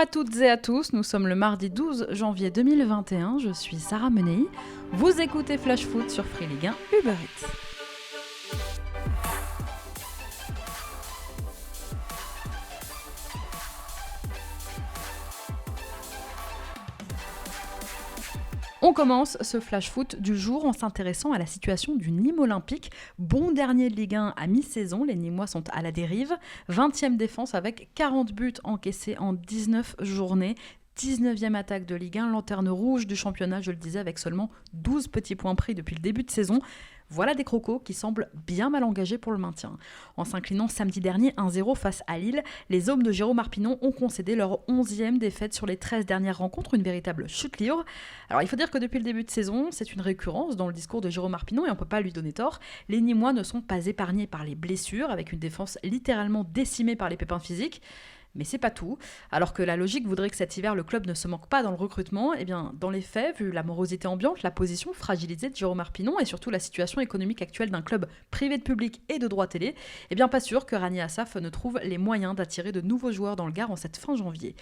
à toutes et à tous, nous sommes le mardi 12 janvier 2021, je suis Sarah Menei, vous écoutez Flash Foot sur Free Ligue 1 Uber Eats. On commence ce flash foot du jour en s'intéressant à la situation du Nîmes Olympique. Bon dernier de Ligue 1 à mi-saison, les Nîmois sont à la dérive. 20e défense avec 40 buts encaissés en 19 journées. 19e attaque de Ligue 1, lanterne rouge du championnat, je le disais, avec seulement 12 petits points pris depuis le début de saison. Voilà des crocos qui semblent bien mal engagés pour le maintien. En s'inclinant samedi dernier 1-0 face à Lille, les hommes de Jérôme Arpinon ont concédé leur 11e défaite sur les 13 dernières rencontres, une véritable chute libre. Alors il faut dire que depuis le début de saison, c'est une récurrence dans le discours de Jérôme Arpinon et on ne peut pas lui donner tort. Les Nîmois ne sont pas épargnés par les blessures, avec une défense littéralement décimée par les pépins physiques. Mais c'est pas tout. Alors que la logique voudrait que cet hiver le club ne se manque pas dans le recrutement, eh bien dans les faits, vu la morosité ambiante, la position fragilisée de Jérôme Arpinon et surtout la situation économique actuelle d'un club privé de public et de droit télé, eh bien pas sûr que Rani Assaf ne trouve les moyens d'attirer de nouveaux joueurs dans le Gard en cette fin janvier.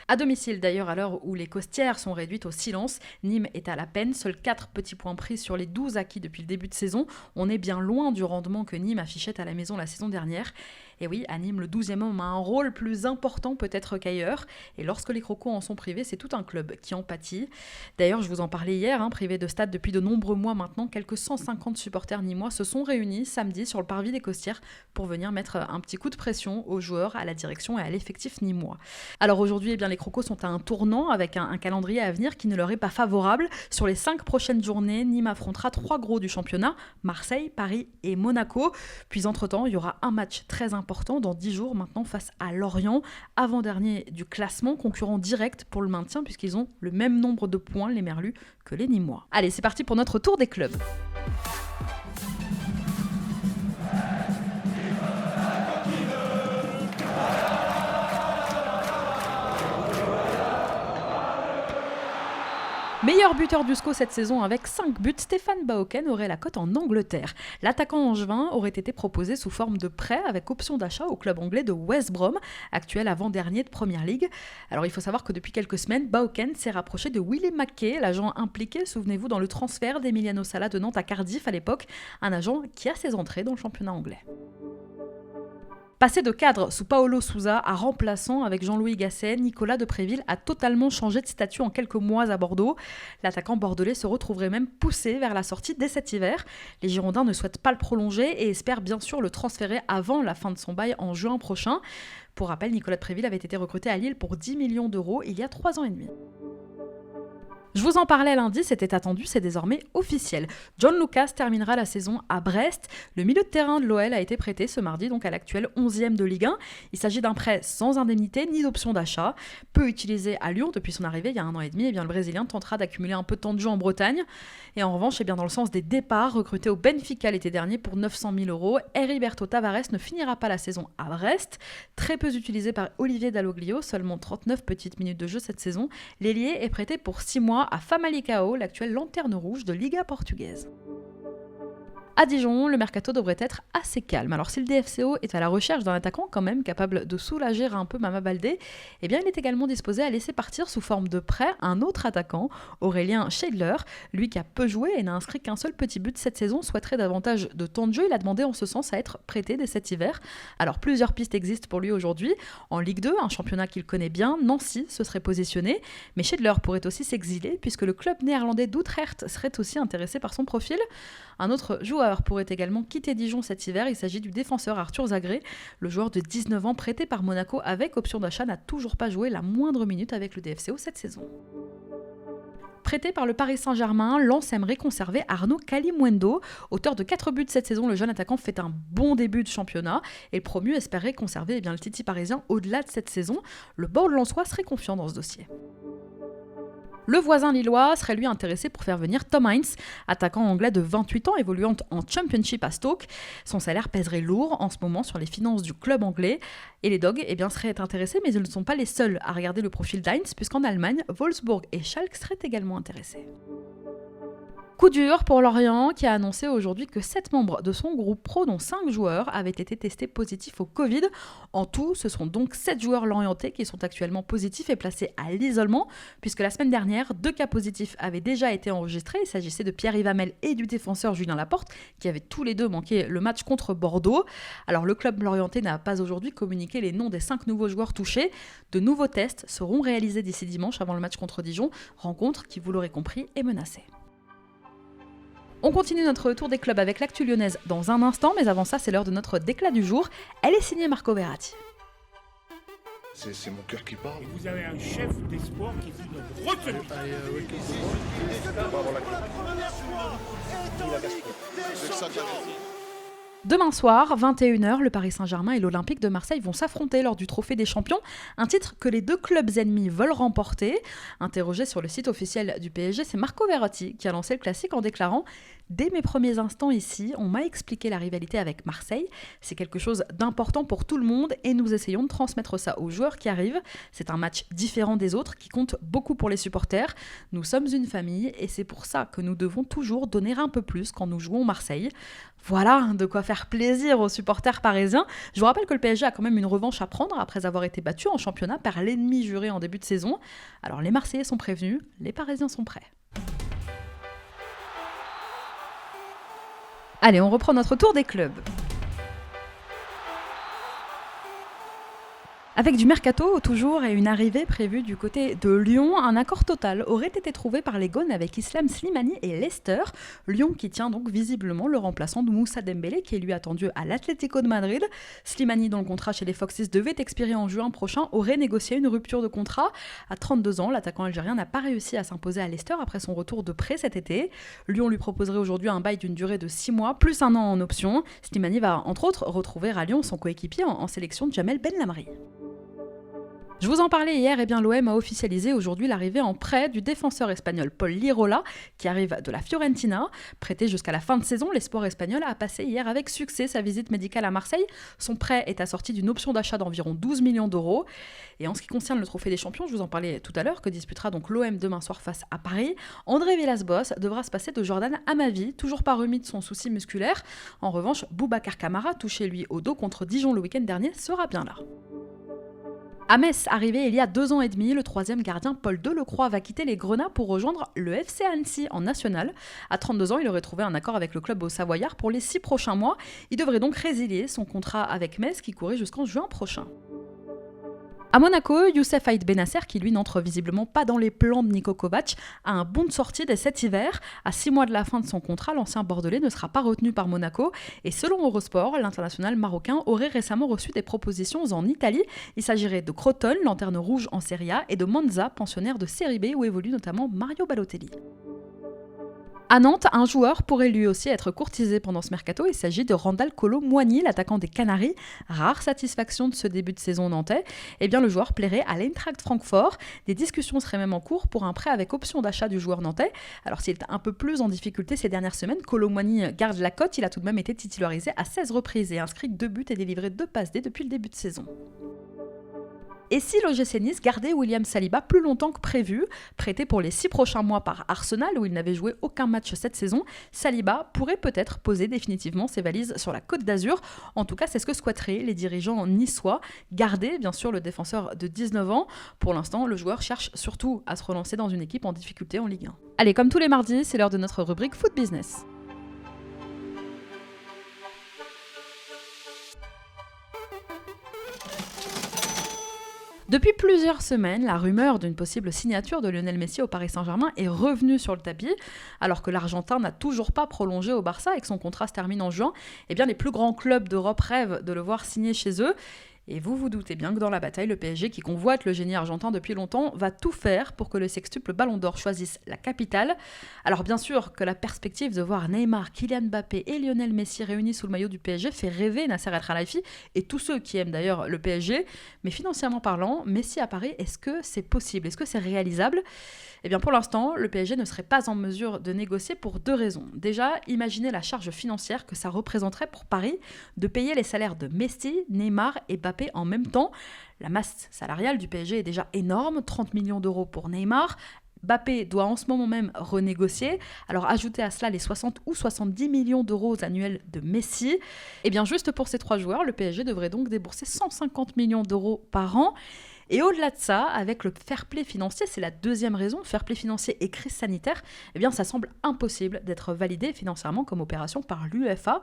À domicile d'ailleurs, à l'heure où les costières sont réduites au silence, Nîmes est à la peine, seuls 4 petits points pris sur les 12 acquis depuis le début de saison. On est bien loin du rendement que Nîmes affichait à la maison la saison dernière. Et oui, à Nîmes, le 12e homme a un rôle plus important peut-être qu'ailleurs. Et lorsque les crocos en sont privés, c'est tout un club qui en pâtit. D'ailleurs, je vous en parlais hier, privé de stade depuis de nombreux mois maintenant, quelques 150 supporters nîmois se sont réunis samedi sur le parvis des Costières pour venir mettre un petit coup de pression aux joueurs, à la direction et à l'effectif nîmois. Alors aujourd'hui, eh bien, les crocos sont à un tournant avec un calendrier à venir qui ne leur est pas favorable. Sur les 5 prochaines journées, Nîmes affrontera 3 gros du championnat, Marseille, Paris et Monaco. Puis entre-temps, il y aura un match très important dans 10 jours maintenant face à Lorient, avant-dernier du classement, concurrent direct pour le maintien puisqu'ils ont le même nombre de points, les Merlus, que les Nîmois. Allez, c'est parti pour notre tour des clubs. Meilleur buteur du SCO cette saison avec 5 buts, Stéphane Baoken aurait la cote en Angleterre. L'attaquant angevin aurait été proposé sous forme de prêt avec option d'achat au club anglais de West Brom, actuel avant-dernier de Premier League. Alors il faut savoir que depuis quelques semaines, Baoken s'est rapproché de Willie McKay, l'agent impliqué, souvenez-vous, dans le transfert d'Emiliano Sala de Nantes à Cardiff à l'époque, un agent qui a ses entrées dans le championnat anglais. Passé de cadre sous Paolo Sousa à remplaçant avec Jean-Louis Gasset, Nicolas Depréville a totalement changé de statut en quelques mois à Bordeaux. L'attaquant bordelais se retrouverait même poussé vers la sortie dès cet hiver. Les Girondins ne souhaitent pas le prolonger et espèrent bien sûr le transférer avant la fin de son bail en juin prochain. Pour rappel, Nicolas Depréville avait été recruté à Lille pour 10 millions d'euros il y a 3 ans et demi. Je vous en parlais lundi, c'était attendu, c'est désormais officiel. John Lucas terminera la saison à Brest. Le milieu de terrain de l'OL a été prêté ce mardi donc à l'actuel 11e de Ligue 1. Il s'agit d'un prêt sans indemnité ni d'option d'achat. Peu utilisé à Lyon depuis son arrivée il y a 1 an et demi, le Brésilien tentera d'accumuler un peu de temps de jeu en Bretagne. Et en revanche, dans le sens des départs, recruté au Benfica l'été dernier pour 900 000 euros, Heriberto Tavares ne finira pas la saison à Brest. Très peu utilisé par Olivier Dalloglio, seulement 39 petites minutes de jeu cette saison. L'ailier est prêté pour 6 mois à Famalicão, l'actuelle lanterne rouge de Liga portugaise. À Dijon, le mercato devrait être assez calme. Alors si le DFCO est à la recherche d'un attaquant quand même capable de soulager un peu Mama Baldé, il est également disposé à laisser partir sous forme de prêt un autre attaquant, Aurélien Scheidler. Lui qui a peu joué et n'a inscrit qu'un seul petit but cette saison, souhaiterait davantage de temps de jeu. Il a demandé en ce sens à être prêté dès cet hiver. Alors plusieurs pistes existent pour lui aujourd'hui. En Ligue 2, un championnat qu'il connaît bien, Nancy se serait positionné. Mais Scheidler pourrait aussi s'exiler puisque le club néerlandais d'Utrecht serait aussi intéressé par son profil. Un autre joueur pourrait également quitter Dijon cet hiver, il s'agit du défenseur Arthur Zagré. Le joueur de 19 ans prêté par Monaco avec option d'achat n'a toujours pas joué la moindre minute avec le DFCO cette saison. Prêté par le Paris Saint-Germain, Lens aimerait conserver Arnaud Kalimuendo. Auteur de 4 buts cette saison, le jeune attaquant fait un bon début de championnat et le promu espérait conserver le Titi parisien au-delà de cette saison. Le board lensois serait confiant dans ce dossier. Le voisin lillois serait lui intéressé pour faire venir Tom Heinz, attaquant anglais de 28 ans évoluant en Championship à Stoke. Son salaire pèserait lourd en ce moment sur les finances du club anglais. Et les Dogs seraient intéressés, mais ils ne sont pas les seuls à regarder le profil d'Heinz, puisqu'en Allemagne, Wolfsburg et Schalke seraient également intéressés. Coup dur pour Lorient qui a annoncé aujourd'hui que 7 membres de son groupe pro, dont 5 joueurs, avaient été testés positifs au Covid. En tout, ce sont donc 7 joueurs lorientais qui sont actuellement positifs et placés à l'isolement, puisque la semaine dernière, 2 cas positifs avaient déjà été enregistrés. Il s'agissait de Pierre Yvamel et du défenseur Julien Laporte, qui avaient tous les deux manqué le match contre Bordeaux. Alors le club lorientais n'a pas aujourd'hui communiqué les noms des 5 nouveaux joueurs touchés. De nouveaux tests seront réalisés d'ici dimanche avant le match contre Dijon, rencontre qui, vous l'aurez compris, est menacée. On continue notre tour des clubs avec l'actu lyonnaise dans un instant, mais avant ça, c'est l'heure de notre déclat du jour. Elle est signée Marco Verratti. C'est mon cœur qui parle. Et vous avez un chef d'espoir qui dit notre retenue. Demain soir, 21h, le Paris Saint-Germain et l'Olympique de Marseille vont s'affronter lors du Trophée des Champions, un titre que les deux clubs ennemis veulent remporter. Interrogé sur le site officiel du PSG, c'est Marco Verratti qui a lancé le classique en déclarant « Dès mes premiers instants ici, on m'a expliqué la rivalité avec Marseille. C'est quelque chose d'important pour tout le monde et nous essayons de transmettre ça aux joueurs qui arrivent. C'est un match différent des autres qui compte beaucoup pour les supporters. Nous sommes une famille et c'est pour ça que nous devons toujours donner un peu plus quand nous jouons Marseille. » Voilà, de quoi faire plaisir aux supporters parisiens. Je vous rappelle que le PSG a quand même une revanche à prendre après avoir été battu en championnat par l'ennemi juré en début de saison. Alors les Marseillais sont prévenus, les Parisiens sont prêts. Allez, on reprend notre tour des clubs. Avec du mercato toujours et une arrivée prévue du côté de Lyon, un accord total aurait été trouvé par les Gones avec Islam Slimani et Leicester. Lyon qui tient donc visiblement le remplaçant de Moussa Dembélé qui est lui attendu à l'Atlético de Madrid. Slimani, dont le contrat chez les Foxes devait expirer en juin prochain, aurait négocié une rupture de contrat. À 32 ans, l'attaquant algérien n'a pas réussi à s'imposer à Leicester après son retour de prêt cet été. Lyon lui proposerait aujourd'hui un bail d'une durée de 6 mois, plus 1 an en option. Slimani va entre autres retrouver à Lyon son coéquipier en sélection, Jamel Benlamri. Je vous en parlais hier, l'OM a officialisé aujourd'hui l'arrivée en prêt du défenseur espagnol Paul Lirola, qui arrive de la Fiorentina. Prêté jusqu'à la fin de saison, l'espoir espagnol a passé hier avec succès sa visite médicale à Marseille. Son prêt est assorti d'une option d'achat d'environ 12 millions d'euros. Et en ce qui concerne le Trophée des Champions, je vous en parlais tout à l'heure, que disputera donc l'OM demain soir face à Paris, André Villas-Boas devra se passer de Jordan Amavi, toujours pas remis de son souci musculaire. En revanche, Boubacar Kamara, touché lui au dos contre Dijon le week-end dernier, sera bien là. À Metz, arrivé il y a 2 ans et demi, le 3e gardien Paul Delecroix va quitter les Grenats pour rejoindre le FC Annecy en national. À 32 ans, il aurait trouvé un accord avec le club au Savoyard pour les 6 prochains mois. Il devrait donc résilier son contrat avec Metz qui courait jusqu'en juin prochain. À Monaco, Youssef Aït Benasser, qui lui n'entre visiblement pas dans les plans de Niko Kovac, a un bon de sortie dès cet hiver. À 6 mois de la fin de son contrat, l'ancien Bordelais ne sera pas retenu par Monaco. Et selon Eurosport, l'international marocain aurait récemment reçu des propositions en Italie. Il s'agirait de Crotone, lanterne rouge en Serie A, et de Monza, pensionnaire de Serie B, où évolue notamment Mario Balotelli. À Nantes, un joueur pourrait lui aussi être courtisé pendant ce mercato. Il s'agit de Randal Kolo Muani, l'attaquant des Canaries. Rare satisfaction de ce début de saison nantais. Le joueur plairait à l'Eintracht Francfort. Des discussions seraient même en cours pour un prêt avec option d'achat du joueur nantais. Alors s'il est un peu plus en difficulté ces dernières semaines, Kolo Muani garde la cote. Il a tout de même été titularisé à 16 reprises et inscrit 2 buts et délivré 2 passes D depuis le début de saison. Et si l'OGC Nice gardait William Saliba plus longtemps que prévu, prêté pour les 6 prochains mois par Arsenal où il n'avait joué aucun match cette saison, Saliba pourrait peut-être poser définitivement ses valises sur la Côte d'Azur. En tout cas, c'est ce que souhaiteraient les dirigeants niçois. Garder, bien sûr, le défenseur de 19 ans. Pour l'instant, le joueur cherche surtout à se relancer dans une équipe en difficulté en Ligue 1. Allez, comme tous les mardis, c'est l'heure de notre rubrique Foot Business. Depuis plusieurs semaines, la rumeur d'une possible signature de Lionel Messi au Paris Saint-Germain est revenue sur le tapis. Alors que l'Argentin n'a toujours pas prolongé au Barça et que son contrat se termine en juin, les plus grands clubs d'Europe rêvent de le voir signer chez eux. Et vous vous doutez bien que dans la bataille, le PSG, qui convoite le génie argentin depuis longtemps, va tout faire pour que le sextuple Ballon d'Or choisisse la capitale. Alors bien sûr que la perspective de voir Neymar, Kylian Mbappé et Lionel Messi réunis sous le maillot du PSG fait rêver Nasser El Khelaifi et tous ceux qui aiment d'ailleurs le PSG. Mais financièrement parlant, Messi à Paris, est-ce que c'est possible ? Est-ce que c'est réalisable ? Pour l'instant, le PSG ne serait pas en mesure de négocier pour 2 raisons. Déjà, imaginez la charge financière que ça représenterait pour Paris de payer les salaires de Messi, Neymar et Mbappé en même temps. La masse salariale du PSG est déjà énorme, 30 millions d'euros pour Neymar, Mbappé doit en ce moment même renégocier. Alors ajoutez à cela les 60 ou 70 millions d'euros annuels de Messi. Et bien juste pour ces 3 joueurs, le PSG devrait donc débourser 150 millions d'euros par an. Et au-delà de ça, avec le fair play financier, c'est la deuxième raison, fair play financier et crise sanitaire, eh bien ça semble impossible d'être validé financièrement comme opération par l'UEFA.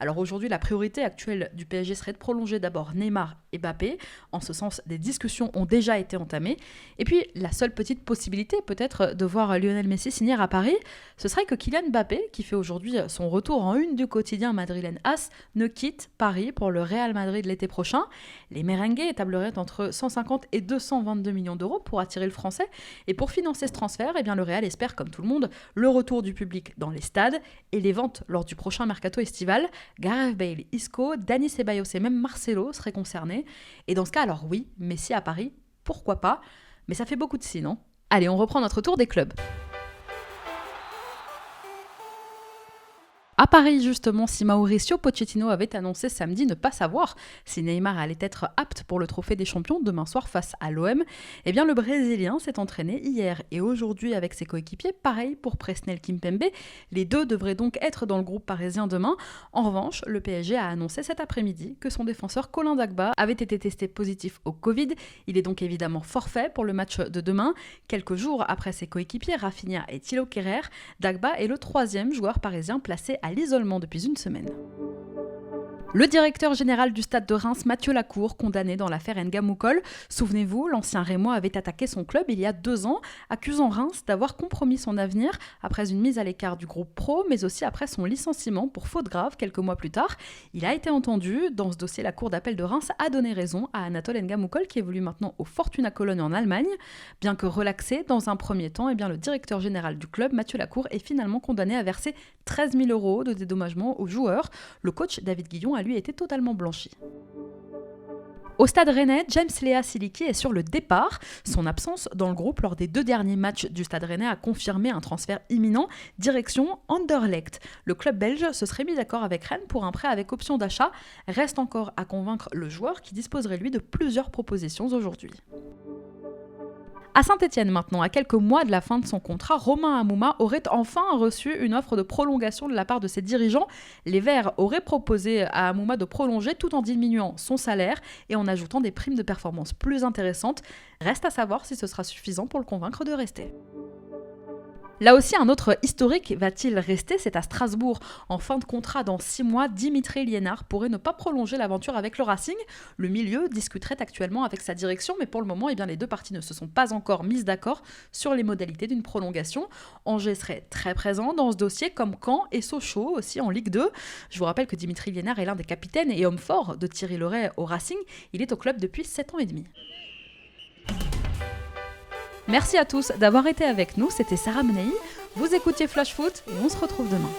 Alors aujourd'hui, la priorité actuelle du PSG serait de prolonger d'abord Neymar et Mbappé. En ce sens, des discussions ont déjà été entamées. Et puis, la seule petite possibilité peut-être de voir Lionel Messi signer à Paris, ce serait que Kylian Mbappé, qui fait aujourd'hui son retour en une du quotidien madrilène AS, ne quitte Paris pour le Real Madrid l'été prochain. Les merengues étableraient entre 150 et 222 millions d'euros pour attirer le français. Et pour financer ce transfert, eh bien, le Real espère, comme tout le monde, le retour du public dans les stades et les ventes lors du prochain mercato estival. Gareth Bale, Isco, Dani Ceballos et même Marcelo seraient concernés. Et dans ce cas, alors oui, Messi à Paris, pourquoi pas? Mais ça fait beaucoup de si, non? Allez, on reprend notre tour des clubs. À Paris, justement, si Mauricio Pochettino avait annoncé samedi ne pas savoir si Neymar allait être apte pour le trophée des champions demain soir face à l'OM, eh bien le Brésilien s'est entraîné hier et aujourd'hui avec ses coéquipiers. Pareil pour Presnel Kimpembe. Les deux devraient donc être dans le groupe parisien demain. En revanche, le PSG a annoncé cet après-midi que son défenseur Colin Dagba avait été testé positif au Covid. Il est donc évidemment forfait pour le match de demain. Quelques jours après ses coéquipiers Rafinha et Thilo Kehrer, Dagba est le 3e joueur parisien placé à l'isolement depuis une semaine. Le directeur général du Stade de Reims, Mathieu Lacour, condamné dans l'affaire Ngamoukol. Souvenez-vous, l'ancien Rémois avait attaqué son club il y a 2 ans, accusant Reims d'avoir compromis son avenir après une mise à l'écart du groupe pro, mais aussi après son licenciement pour faute grave quelques mois plus tard. Il a été entendu. Dans ce dossier, la Cour d'appel de Reims a donné raison à Anatole Ngamoukol, qui évolue maintenant au Fortuna Cologne en Allemagne. Bien que relaxé dans un premier temps, eh bien, le directeur général du club, Mathieu Lacour, est finalement condamné à verser 13 000 € de dédommagement aux joueurs. Le coach David Guillon a lui été totalement blanchi. Au Stade Rennais, James Lea Siliki est sur le départ. Son absence dans le groupe lors des 2 derniers matchs du Stade Rennais a confirmé un transfert imminent direction Anderlecht. Le club belge se serait mis d'accord avec Rennes pour un prêt avec option d'achat. Reste encore à convaincre le joueur qui disposerait lui de plusieurs propositions aujourd'hui. À Saint-Etienne maintenant, à quelques mois de la fin de son contrat, Romain Hamouma aurait enfin reçu une offre de prolongation de la part de ses dirigeants. Les Verts auraient proposé à Hamouma de prolonger tout en diminuant son salaire et en ajoutant des primes de performance plus intéressantes. Reste à savoir si ce sera suffisant pour le convaincre de rester. Là aussi, un autre historique va-t-il rester? C'est à Strasbourg. En fin de contrat dans 6 mois, Dimitri Liénard pourrait ne pas prolonger l'aventure avec le Racing. Le milieu discuterait actuellement avec sa direction, mais pour le moment, eh bien, les 2 parties ne se sont pas encore mises d'accord sur les modalités d'une prolongation. Angers serait très présent dans ce dossier, comme Caen et Sochaux aussi en Ligue 2. Je vous rappelle que Dimitri Liénard est l'un des capitaines et homme fort de Thierry Loret au Racing. Il est au club depuis 7 ans et demi. Merci à tous d'avoir été avec nous, c'était Sarah Menei. Vous écoutiez Flash Foot et on se retrouve demain.